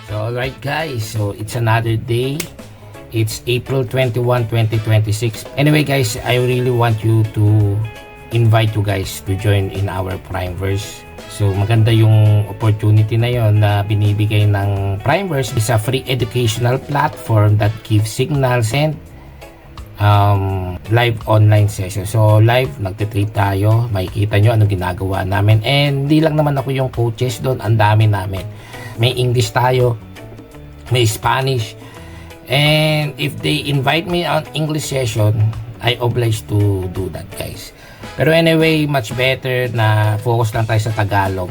So alright guys, so it's another day. It's April 21, 2026. Anyway guys, I really want you to invite you guys to join in our Primeverse. So maganda yung opportunity na yon na binibigay ng Primeverse. It's a free educational platform that gives signals and live online session. So live, nagtitreat tayo, makikita nyo anong ginagawa namin, and hindi lang naman ako yung coaches doon, ang dami namin. May English tayo, may Spanish, and if they invite me on English session, I obliged to do that guys. Pero anyway, much better na focus lang tayo sa Tagalog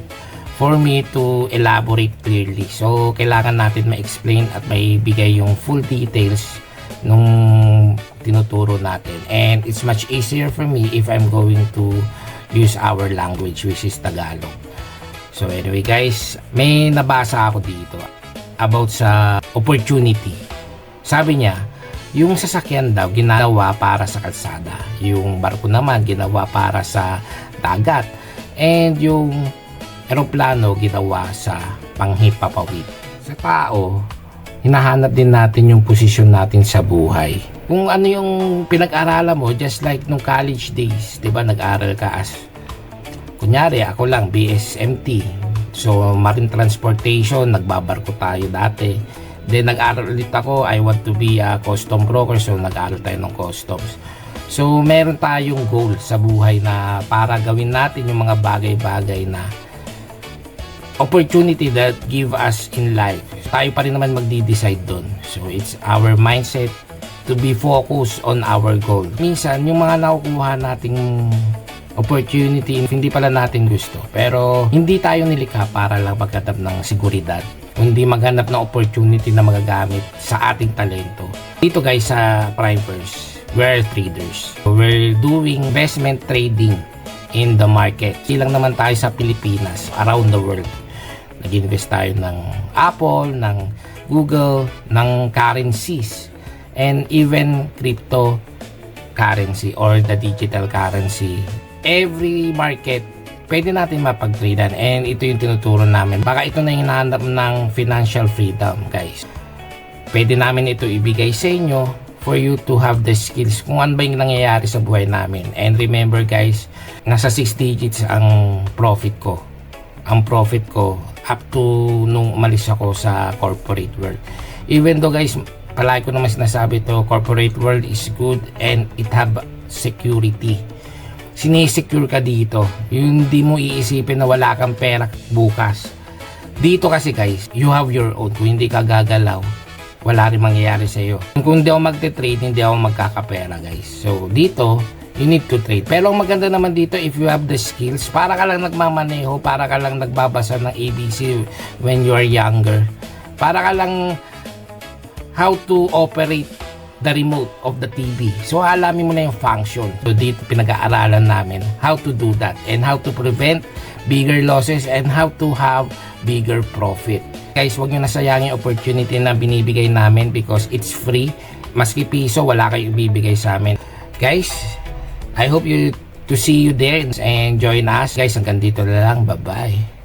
for me to elaborate clearly. So kailangan natin ma-explain at may bigay yung full details nung tinuturo natin, and it's much easier for me if I'm going to use our language, which is Tagalog. So anyway guys, may nabasa ako dito about sa opportunity. Sabi niya, yung sasakyan daw ginawa para sa kalsada, yung barko naman ginawa para sa dagat, and yung eroplano ginawa sa panghipapawid. Sa tao, hinahanap din natin yung posisyon natin sa buhay. Kung ano yung pinag-aralan mo, just like nung college days, di ba, nag-aral ka as, kunyari ako lang, BSMT, so marine transportation, nagbabarko tayo dati. Then nag-aral ulit ako, I want to be a custom broker, so nag-aral tayo ng customs. So meron tayong goal sa buhay na para gawin natin yung mga bagay-bagay na opportunity that give us in life. Tayo pa rin naman magdi-decide doon. So it's our mindset to be focused on our goal. Minsan yung mga nakukuha nating opportunity, hindi pala natin gusto. Pero hindi tayo nilikha para lang maghanap ng seguridad. Hindi maghanap ng opportunity na magagamit sa ating talento. Dito guys sa Primeverse, we're traders. We're doing investment trading in the market. Silang naman tayo sa Pilipinas, around the world. Nag-invest tayo ng Apple, ng Google, ng currencies, and even cryptocurrency or the digital currency. Every market pwede natin mapag-tradean, and ito yung tinuturo namin. Baka ito na yung hinahanap ng financial freedom guys. Pwede namin ito ibigay sa inyo for you to have the skills kung ano ba yung nangyayari sa buhay namin. And remember guys, nasa 6 digits ang profit ko. Ang profit ko up to nung umalis ako sa corporate world. Even though guys, palagi ko naman sinasabi to, corporate world is good and it have security. Sinisecure ka dito. Yung hindi mo iisipin na wala kang pera bukas. Dito kasi guys, you have your own. Kung hindi ka gagalaw, wala rin mangyayari sa iyo. Kung hindi ako magte-trade, hindi ako magkakapera guys. So dito, you need to trade. Pero ang maganda naman dito, if you have the skills, para ka lang nagmamaneho, para ka lang nagbabasa ng ABC when you are younger. Para ka lang how to operate the remote of the TV. So alamin mo na yung function. So dito pinag-aaralan namin how to do that and how to prevent bigger losses and how to have bigger profit. Guys, huwag nyo nasayangin yung opportunity na binibigay namin because it's free. Maski piso, wala kayong ibibigay sa amin. Guys, I hope to see you there and join us. Guys, hanggang dito na lang. Bye-bye.